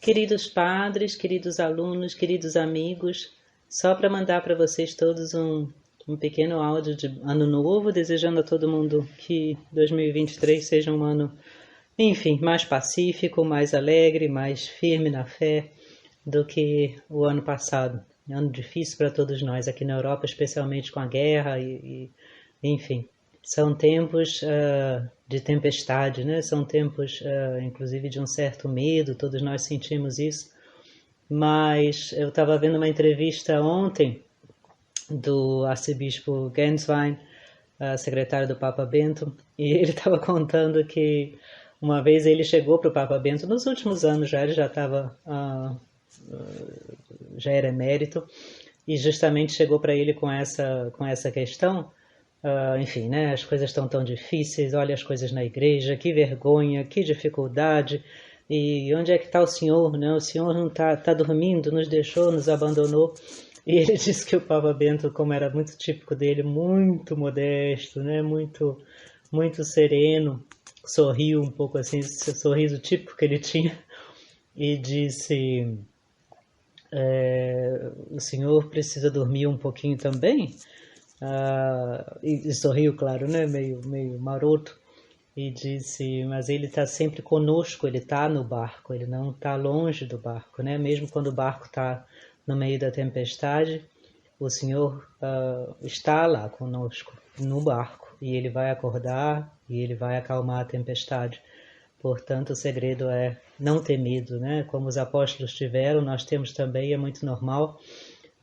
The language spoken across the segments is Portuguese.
Queridos padres, queridos alunos, queridos amigos, só para mandar para vocês todos um pequeno áudio de ano novo, desejando a todo mundo que 2023 seja um ano, enfim, mais pacífico, mais alegre, mais firme na fé do que o ano passado. É um ano difícil para todos nós aqui na Europa, especialmente com a guerra enfim, são tempos de tempestade, né? São tempos, inclusive, de um certo medo, todos nós sentimos isso. Mas eu estava vendo uma entrevista ontem do arcebispo Genswein, secretário do Papa Bento, e ele estava contando que uma vez ele chegou para o Papa Bento, nos últimos anos já, ele já estava, já era emérito, e justamente chegou para ele com essa questão. Enfim, né? As coisas estão tão difíceis, olha as coisas na igreja, que vergonha, que dificuldade, e onde é que está o Senhor, né? O Senhor não está dormindo, nos deixou, nos abandonou. E ele disse que o Papa Bento, como era muito típico dele, muito modesto, né? Muito sereno, sorriu um pouco assim, esse sorriso típico que ele tinha, e disse: o Senhor precisa dormir um pouquinho também? E sorriu, claro, né? Meio maroto, e disse: mas ele está sempre conosco, ele está no barco, ele não está longe do barco, né? Mesmo quando o barco está no meio da tempestade, o Senhor está lá conosco, no barco, e ele vai acordar e ele vai acalmar a tempestade. Portanto, o segredo é não ter medo, né? Como os apóstolos tiveram, nós temos também, é muito normal.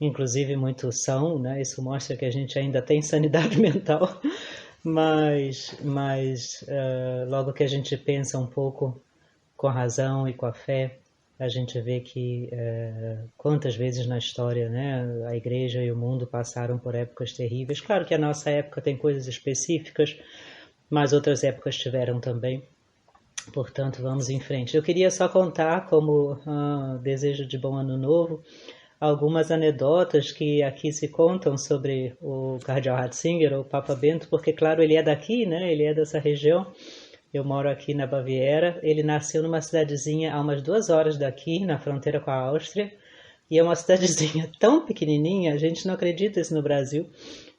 Inclusive muitos são, né? Isso mostra que a gente ainda tem sanidade mental, mas logo que a gente pensa um pouco com a razão e com a fé, a gente vê que quantas vezes na história, né, a igreja e o mundo passaram por épocas terríveis. Claro que a nossa época tem coisas específicas, mas outras épocas tiveram também. Portanto, vamos em frente. Eu queria só contar, como desejo de bom ano novo, algumas anedotas que aqui se contam sobre o Cardeal Ratzinger, ou Papa Bento, porque, claro, ele é daqui, né? Ele é dessa região. Eu moro aqui na Baviera. Ele nasceu numa cidadezinha a umas 2 horas daqui, na fronteira com a Áustria, e é uma cidadezinha tão pequenininha, a gente não acredita isso no Brasil,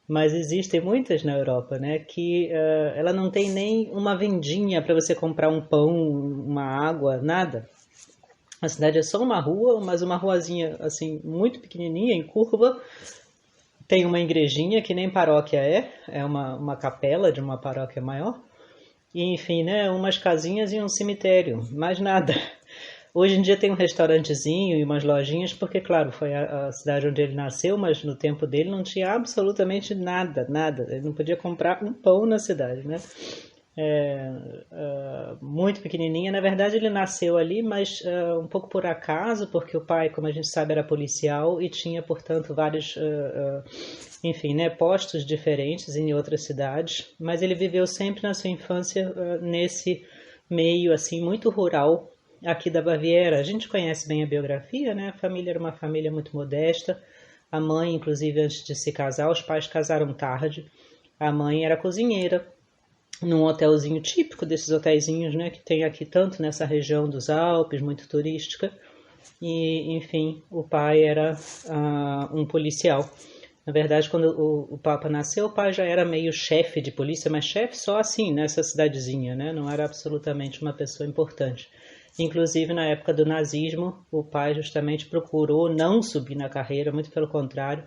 mas existem muitas na Europa, né? Que ela não tem nem uma vendinha para você comprar um pão, uma água, nada. A cidade é só uma rua, mas uma ruazinha assim muito pequenininha, em curva. Tem uma igrejinha que nem paróquia é uma capela de uma paróquia maior. E enfim, né, umas casinhas e um cemitério, mais nada. Hoje em dia tem um restaurantezinho e umas lojinhas, porque claro, foi a cidade onde ele nasceu, mas no tempo dele não tinha absolutamente nada, nada. Ele não podia comprar um pão na cidade, né? Muito pequenininha. Na verdade, ele nasceu ali, mas um pouco por acaso, porque o pai, como a gente sabe, era policial e tinha, portanto, vários, enfim, né, postos diferentes em outras cidades. Mas ele viveu sempre na sua infância nesse meio assim muito rural aqui da Baviera. A gente conhece bem a biografia, né? A família era uma família muito modesta. A mãe, inclusive, antes de se casar, os pais casaram tarde. A mãe era cozinheira num hotelzinho típico desses hotelzinhos, né, que tem aqui tanto nessa região dos Alpes, muito turística. E, enfim, o pai era um policial. Na verdade, quando o Papa nasceu, o pai já era meio chefe de polícia, mas chefe só assim, nessa cidadezinha, né? Não era absolutamente uma pessoa importante. Inclusive, na época do nazismo, o pai justamente procurou não subir na carreira, muito pelo contrário,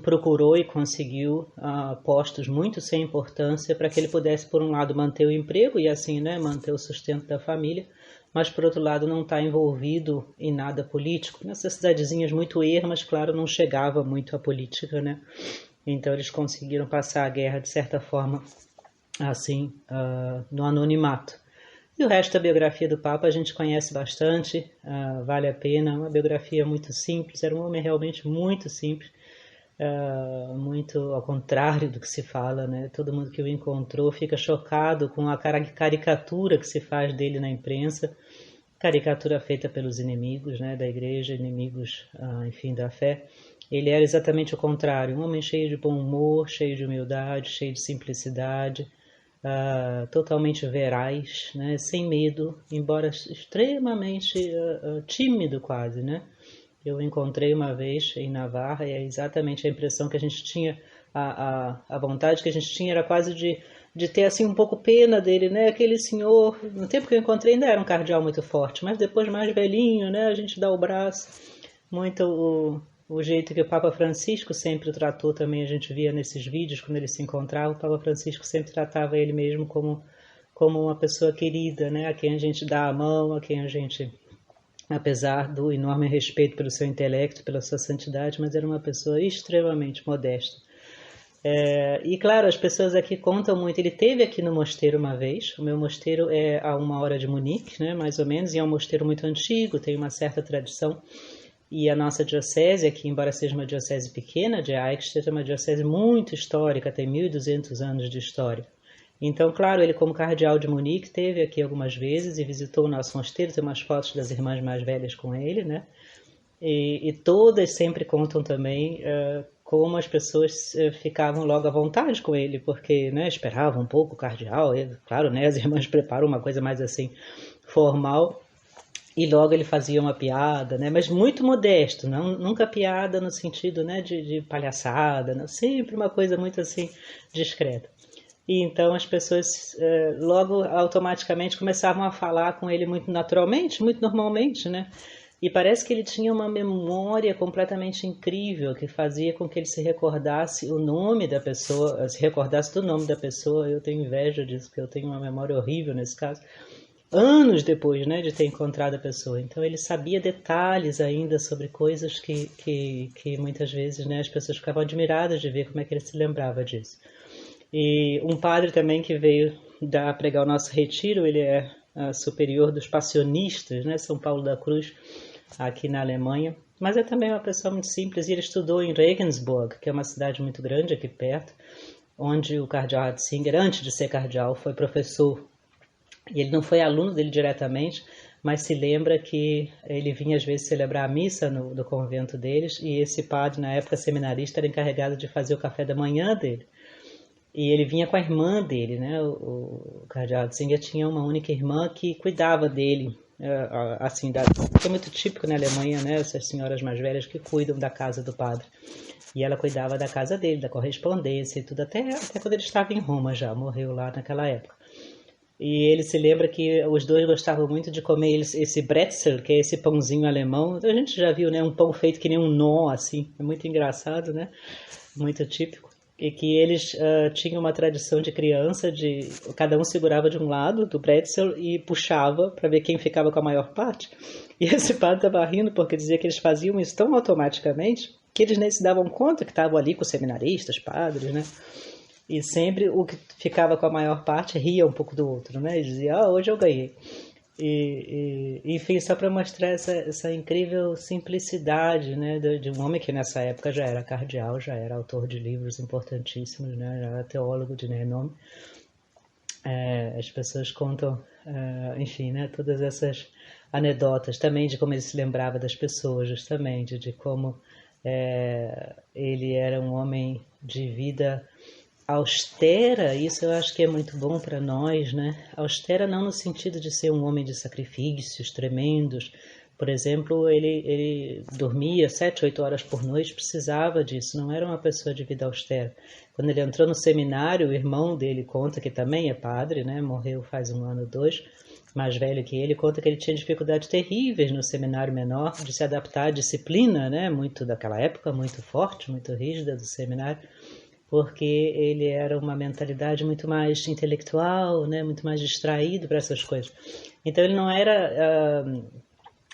procurou e conseguiu postos muito sem importância para que ele pudesse, por um lado, manter o emprego e assim, né, manter o sustento da família, mas por outro lado não estar envolvido em nada político. Nessas cidadezinhas muito ermas, claro, não chegava muito a política, né? Então eles conseguiram passar a guerra de certa forma assim, no anonimato. E o resto da biografia do Papa a gente conhece bastante, vale a pena, uma biografia muito simples, era um homem realmente muito simples, muito ao contrário do que se fala, né? Todo mundo que o encontrou fica chocado com a caricatura que se faz dele na imprensa, caricatura feita pelos inimigos, né, da igreja, inimigos, enfim, da fé. Ele era exatamente o contrário, um homem cheio de bom humor, cheio de humildade, cheio de simplicidade, totalmente veraz, né, sem medo, embora extremamente tímido quase, né? Eu encontrei uma vez em Navarra e é exatamente a impressão que a gente tinha, a vontade que a gente tinha era quase de ter assim um pouco pena dele, né? Aquele senhor, no tempo que eu encontrei ainda era um cardeal muito forte, mas depois mais velhinho, né? A gente dá o braço, muito o jeito que o Papa Francisco sempre tratou também, a gente via nesses vídeos quando ele se encontrava, o Papa Francisco sempre tratava ele mesmo como uma pessoa querida, né? A quem a gente dá a mão, a quem a gente, apesar do enorme respeito pelo seu intelecto, pela sua santidade, mas era uma pessoa extremamente modesta. E claro, as pessoas aqui contam muito. Ele teve aqui no mosteiro uma vez. O meu mosteiro é a 1 hora de Munique, né, mais ou menos, e é um mosteiro muito antigo, tem uma certa tradição. E a nossa diocese aqui, embora seja uma diocese pequena, de Eichstätt, é uma diocese muito histórica, tem 1.200 anos de história. Então, claro, ele como cardeal de Munique teve aqui algumas vezes e visitou o nosso mosteiro, tem umas fotos das irmãs mais velhas com ele, né? E todas sempre contam também como as pessoas ficavam logo à vontade com ele, porque, né, esperavam um pouco o cardeal, claro, né, as irmãs preparam uma coisa mais assim formal, e logo ele fazia uma piada, né? Mas muito modesto, não, nunca piada no sentido, né, de palhaçada, não, sempre uma coisa muito assim discreta. E então as pessoas logo automaticamente começavam a falar com ele muito naturalmente, muito normalmente, né? E parece que ele tinha uma memória completamente incrível que fazia com que ele se recordasse o nome da pessoa, se recordasse do nome da pessoa. Eu tenho inveja disso, porque eu tenho uma memória horrível nesse caso, anos depois, né, de ter encontrado a pessoa. Então ele sabia detalhes ainda sobre coisas que muitas vezes, né, as pessoas ficavam admiradas de ver como é que ele se lembrava disso. E um padre também que veio pregar o nosso retiro, ele é superior dos passionistas, né, São Paulo da Cruz, aqui na Alemanha. Mas é também uma pessoa muito simples, e ele estudou em Regensburg, que é uma cidade muito grande aqui perto, onde o cardeal Ratzinger, antes de ser cardeal, foi professor. E ele não foi aluno dele diretamente, mas se lembra que ele vinha às vezes celebrar a missa no convento deles, e esse padre, na época seminarista, era encarregado de fazer o café da manhã dele. E ele vinha com a irmã dele, né? O cardeal Ratzinger tinha uma única irmã que cuidava dele, assim, que é muito típico na Alemanha, né? Essas senhoras mais velhas que cuidam da casa do padre. E ela cuidava da casa dele, da correspondência e tudo, até quando ele estava em Roma já, morreu lá naquela época. E ele se lembra que os dois gostavam muito de comer esse bretzel, que é esse pãozinho alemão. A gente já viu, né? Um pão feito que nem um nó, assim. É muito engraçado, né? Muito típico. E que eles tinham uma tradição de criança, de cada um segurava de um lado do bretzel e puxava para ver quem ficava com a maior parte. E esse padre estava rindo porque dizia que eles faziam isso tão automaticamente que eles nem se davam conta que estavam ali com os seminaristas, padres, né? E sempre o que ficava com a maior parte ria um pouco do outro, né? E dizia, hoje eu ganhei. Enfim, só para mostrar essa incrível simplicidade, né, de um homem que nessa época já era cardeal, já era autor de livros importantíssimos, né, já era teólogo de renome. As pessoas contam, enfim, né, todas essas anedotas também de como ele se lembrava das pessoas, justamente, de como ele era um homem de vida austera. Isso eu acho que é muito bom para nós, né? Austera não no sentido de ser um homem de sacrifícios tremendos. Por exemplo, ele dormia 7, 8 horas por noite, precisava disso, não era uma pessoa de vida austera. Quando ele entrou no seminário, o irmão dele conta, que também é padre, né? Morreu faz 1 ano ou 2, mais velho que ele, conta que ele tinha dificuldades terríveis no seminário menor de se adaptar à disciplina, né? Muito daquela época, muito forte, muito rígida do seminário, porque ele era uma mentalidade muito mais intelectual, né, muito mais distraído para essas coisas. Então ele não era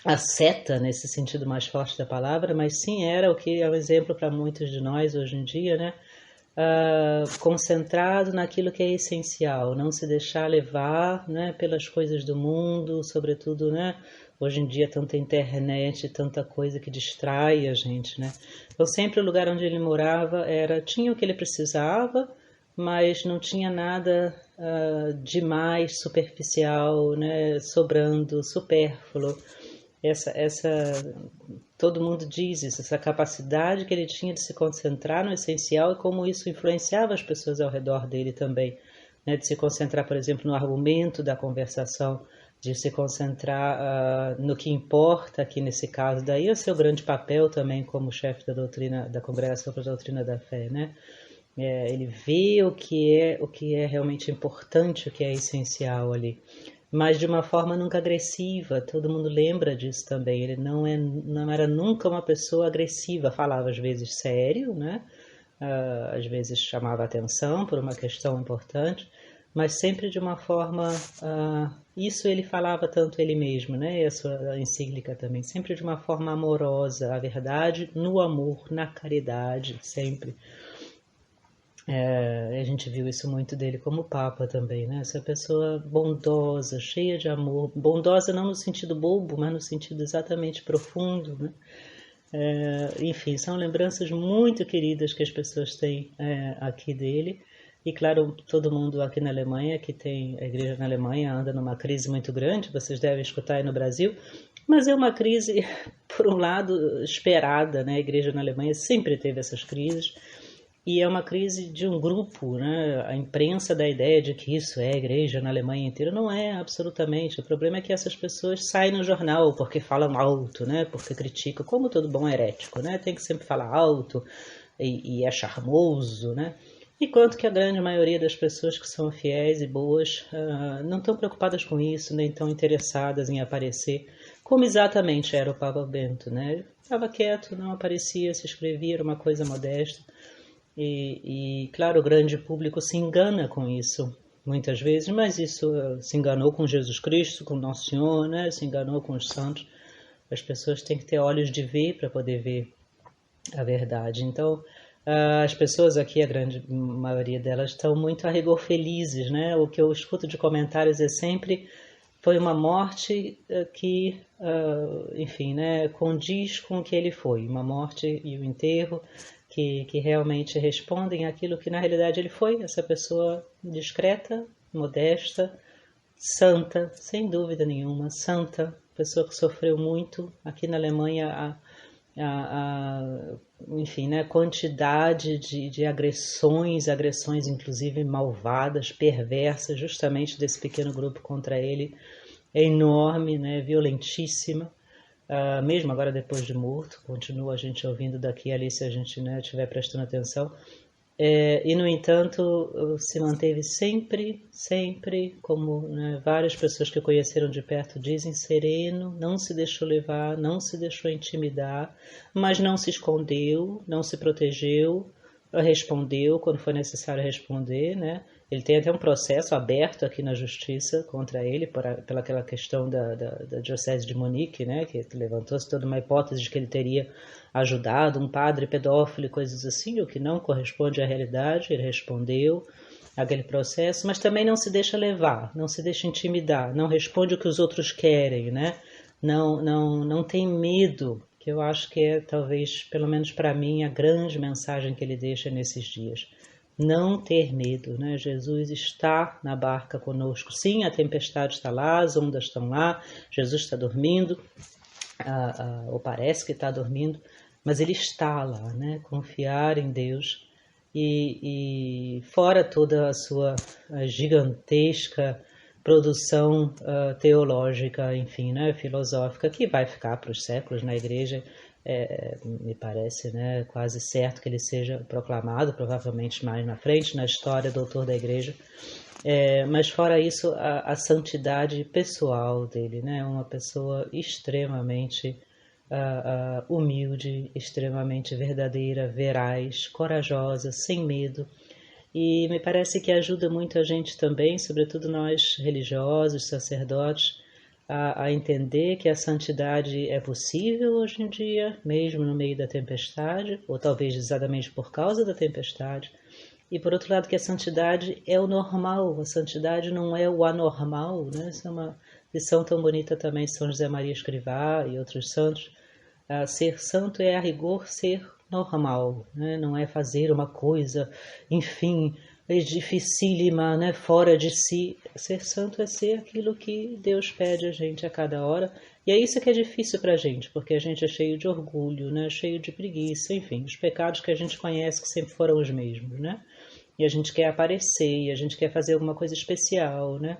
asceta nesse sentido mais forte da palavra, mas sim era o que é um exemplo para muitos de nós hoje em dia, né, concentrado naquilo que é essencial, não se deixar levar, né, pelas coisas do mundo, sobretudo, né, hoje em dia tanta internet, tanta coisa que distrai a gente, né? Então sempre o lugar onde ele morava tinha o que ele precisava, mas não tinha nada demais, superficial, né? Sobrando, supérfluo. Todo mundo diz isso, essa capacidade que ele tinha de se concentrar no essencial e como isso influenciava as pessoas ao redor dele também. né, de se concentrar, por exemplo, no argumento da conversação, de se concentrar no que importa aqui nesse caso. Daí é o seu grande papel também como chefe da doutrina, da Congregação para a Doutrina da Fé, né? Ele vê o que é realmente importante, o que é essencial ali, mas de uma forma nunca agressiva. Todo mundo lembra disso também. Ele não era nunca uma pessoa agressiva, falava às vezes sério, né? Às vezes chamava atenção por uma questão importante, mas sempre de uma forma, isso ele falava tanto ele mesmo, né? E a sua encíclica também, sempre de uma forma amorosa, a verdade no amor, na caridade, sempre. A gente viu isso muito dele como Papa também, né? Essa pessoa bondosa, cheia de amor, bondosa não no sentido bobo, mas no sentido exatamente profundo, né? Enfim, são lembranças muito queridas que as pessoas têm aqui dele. E claro, todo mundo aqui na Alemanha, que tem a igreja na Alemanha, anda numa crise muito grande, vocês devem escutar aí no Brasil, mas é uma crise, por um lado, esperada, né? A igreja na Alemanha sempre teve essas crises, e é uma crise de um grupo, né? A imprensa dá a ideia de que isso é a igreja na Alemanha inteira. Não é, absolutamente. O problema é que essas pessoas saem no jornal porque falam alto, né? Porque criticam, como todo bom herético, né? Tem que sempre falar alto e é charmoso, né? Enquanto que a grande maioria das pessoas que são fiéis e boas não estão preocupadas com isso, nem estão interessadas em aparecer, como exatamente era o Papa Bento, né? Ele estava quieto, não aparecia, se escrevia, era uma coisa modesta. E claro, o grande público se engana com isso, muitas vezes, mas isso se enganou com Jesus Cristo, com Nosso Senhor, né? Se enganou com os santos. As pessoas têm que ter olhos de ver para poder ver a verdade. Então, as pessoas aqui, a grande maioria delas, estão muito a rigor felizes, né? O que eu escuto de comentários é sempre: foi uma morte que, enfim, né, condiz com o que ele foi, uma morte e o enterro que realmente respondem àquilo que na realidade ele foi, essa pessoa discreta, modesta, santa, sem dúvida nenhuma, santa, pessoa que sofreu muito. Aqui na Alemanha enfim, né, quantidade de agressões inclusive malvadas, perversas, justamente desse pequeno grupo contra ele, é enorme, né, violentíssima. Mesmo agora depois de morto, continua a gente ouvindo daqui e ali se a gente, né, estiver prestando atenção. E no entanto se manteve sempre, como, né, várias pessoas que conheceram de perto dizem, sereno, não se deixou levar, não se deixou intimidar, mas não se escondeu, não se protegeu, respondeu quando foi necessário responder, né? Ele tem até um processo aberto aqui na justiça contra ele pela aquela questão da diocese de Munique, né? Que levantou-se toda uma hipótese de que ele teria ajudado um padre pedófilo e coisas assim, o que não corresponde à realidade. Ele respondeu aquele processo, mas também não se deixa levar, não se deixa intimidar, não responde o que os outros querem, né? Não tem medo, que eu acho que é, talvez, pelo menos para mim, a grande mensagem que ele deixa nesses dias. Não ter medo, né? Jesus está na barca conosco. Sim, a tempestade está lá, as ondas estão lá, Jesus está dormindo, ou parece que está dormindo, mas ele está lá, né? Confiar em Deus e fora toda a sua gigantesca produção teológica, enfim, né? Filosófica, que vai ficar para os séculos na igreja. Me parece, né, quase certo que ele seja proclamado, provavelmente mais na frente, na história, doutor da igreja. Mas fora isso, a santidade pessoal dele, né, uma pessoa extremamente humilde, extremamente verdadeira, veraz, corajosa, sem medo. E me parece que ajuda muito a gente também, sobretudo nós religiosos, sacerdotes, a entender que a santidade é possível hoje em dia, mesmo no meio da tempestade, ou talvez exatamente por causa da tempestade. E por outro lado, que a santidade é o normal, a santidade não é o anormal, né? Essa é uma lição tão bonita também de São José Maria Escrivá e outros santos. Ser santo é, a rigor, ser normal, né? Não é fazer uma coisa, enfim, dificílima, né? Fora de si. Ser santo é ser aquilo que Deus pede a gente a cada hora. E é isso que é difícil para a gente, porque a gente é cheio de orgulho, né? Cheio de preguiça, enfim, os pecados que a gente conhece que sempre foram os mesmos, né? e a gente quer aparecer, e a gente quer fazer alguma coisa especial, né?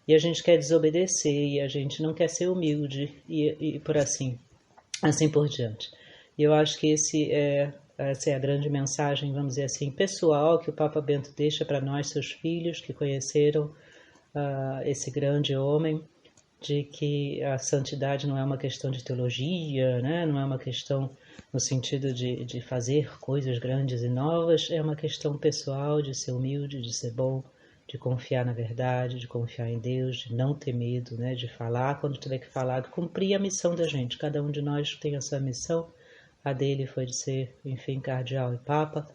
E a gente quer desobedecer, e a gente não quer ser humilde, e por assim por diante. E eu acho que essa é a grande mensagem, vamos dizer assim, pessoal, que o Papa Bento deixa para nós, seus filhos, que conheceram esse grande homem, de que a santidade não é uma questão de teologia, né? Não é uma questão no sentido de fazer coisas grandes e novas, é uma questão pessoal de ser humilde, de ser bom, de confiar na verdade, de confiar em Deus, de não ter medo, né? De falar quando tiver que falar, de cumprir a missão da gente. Cada um de nós tem a sua missão. A dele foi de ser, enfim, cardeal e papa.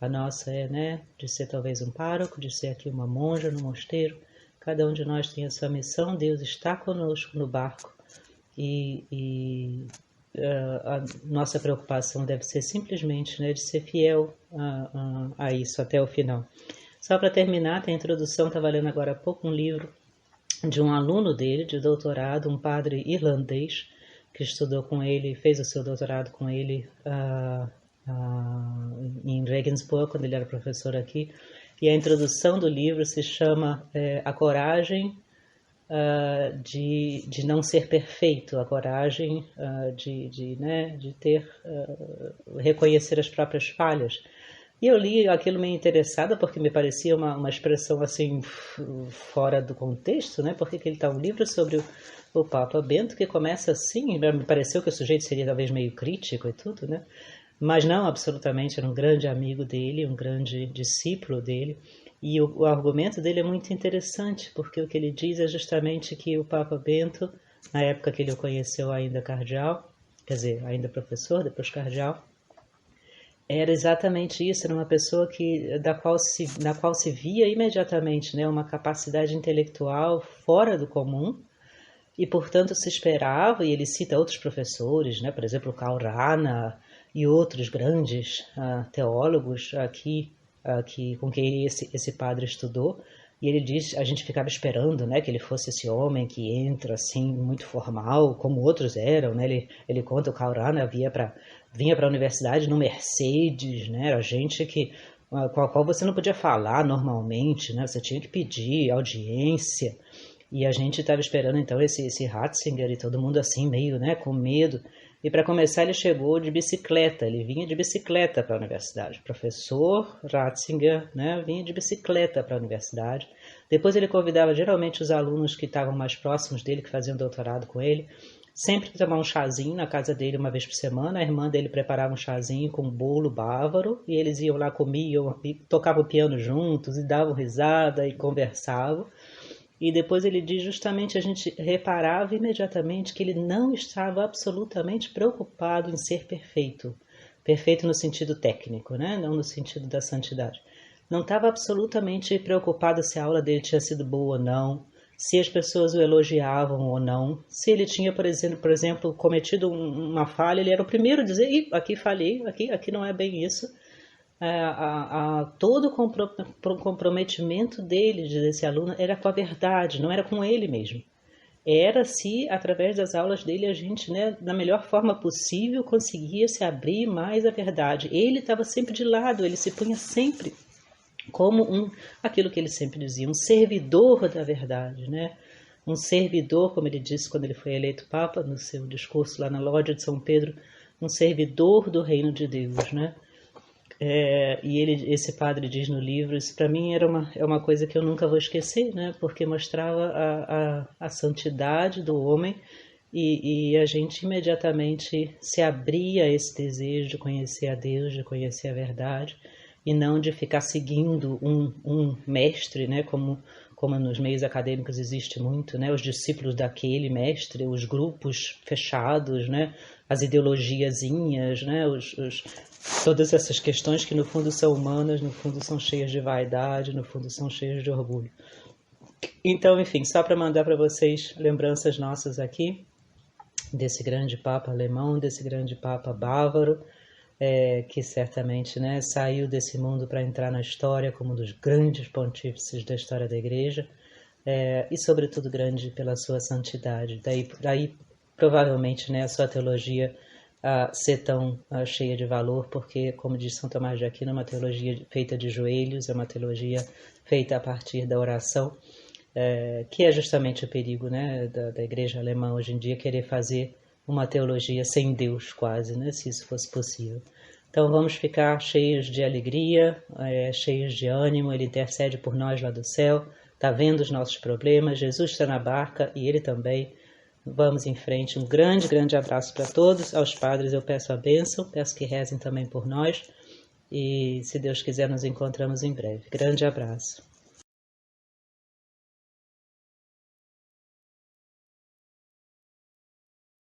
A nossa é, né, de ser talvez um pároco, de ser aqui uma monja no mosteiro. Cada um de nós tem a sua missão. Deus está conosco no barco e a nossa preocupação deve ser simplesmente, né, de ser fiel a isso até o final. Só para terminar, tem a introdução, estava lendo agora há pouco um livro de um aluno dele, de doutorado, um padre irlandês, que estudou com ele, fez o seu doutorado com ele em Regensburg, quando ele era professor aqui. E a introdução do livro se chama A Coragem de não ser perfeito, a coragem de ter, reconhecer as próprias falhas. E eu li aquilo meio interessada, porque me parecia uma expressão assim, fora do contexto, né? Porque ele está um livro sobre o Papa Bento, que começa assim, me pareceu que o sujeito seria talvez meio crítico e tudo, né? Mas não, absolutamente, era um grande amigo dele, um grande discípulo dele, e o argumento dele é muito interessante, porque o que ele diz é justamente que o Papa Bento, na época que ele o conheceu ainda cardeal, quer dizer, ainda professor, depois cardeal, era exatamente isso, era uma pessoa na qual se via imediatamente, né, uma capacidade intelectual fora do comum, e portanto se esperava, e ele cita outros professores, né, por exemplo, Karl Rahner e outros grandes teólogos aqui com quem esse padre estudou, e ele diz, a gente ficava esperando, né, que ele fosse esse homem que entra assim muito formal, como outros eram, né? Ele conta, o Karl Rahner vinha para a universidade no Mercedes, né? Era gente com a qual você não podia falar normalmente, né? Você tinha que pedir audiência. E a gente estava esperando então esse Ratzinger e todo mundo assim meio, né, com medo. E para começar ele chegou de bicicleta, ele vinha de bicicleta para a universidade. O professor Ratzinger, né, vinha de bicicleta para a universidade. Depois ele convidava geralmente os alunos que estavam mais próximos dele, que faziam doutorado com ele, sempre tomar um chazinho na casa dele uma vez por semana. A irmã dele preparava um chazinho com bolo bávaro e eles iam lá, comiam, e tocavam piano juntos e davam risada e conversavam. E depois ele diz justamente, a gente reparava imediatamente que ele não estava absolutamente preocupado em ser perfeito. Perfeito no sentido técnico, né? Não no sentido da santidade. Não estava absolutamente preocupado se a aula dele tinha sido boa ou não, se as pessoas o elogiavam ou não. Se ele tinha, por exemplo, cometido uma falha, ele era o primeiro a dizer, aqui falhei, aqui não é bem isso. Todo o comprometimento dele, desse aluno, era com a verdade, não era com ele mesmo. Era se, através das aulas dele, a gente, né, da melhor forma possível, conseguia se abrir mais à verdade. Ele estava sempre de lado, ele se punha sempre como aquilo que ele sempre dizia, um servidor da verdade, né? Um servidor, como ele disse quando ele foi eleito Papa, no seu discurso lá na Lógia de São Pedro, um servidor do reino de Deus, né? Esse padre diz no livro, isso para mim é uma coisa que eu nunca vou esquecer, né? Porque mostrava a santidade do homem e a gente imediatamente se abria a esse desejo de conhecer a Deus, de conhecer a verdade e não de ficar seguindo um mestre, né? Como nos meios acadêmicos existe muito, né? Os discípulos daquele mestre, os grupos fechados, né? As ideologiazinhas, né? Todas essas questões que no fundo são humanas, no fundo são cheias de vaidade, no fundo são cheias de orgulho. Então, enfim, só para mandar para vocês lembranças nossas aqui, desse grande Papa alemão, desse grande Papa bávaro, que certamente, né, saiu desse mundo para entrar na história como um dos grandes pontífices da história da Igreja, e sobretudo grande pela sua santidade. Daí provavelmente, né, a sua teologia ser tão cheia de valor, porque, como diz São Tomás de Aquino, é uma teologia feita de joelhos, é uma teologia feita a partir da oração, que é justamente o perigo, né, da igreja alemã hoje em dia, querer fazer uma teologia sem Deus quase, né, se isso fosse possível. Então vamos ficar cheios de alegria, cheios de ânimo. Ele intercede por nós lá do céu, está vendo os nossos problemas, Jesus está na barca e Ele também. Vamos em frente. Um grande, grande abraço para todos. Aos padres eu peço a bênção, peço que rezem também por nós. E se Deus quiser, nos encontramos em breve. Grande abraço.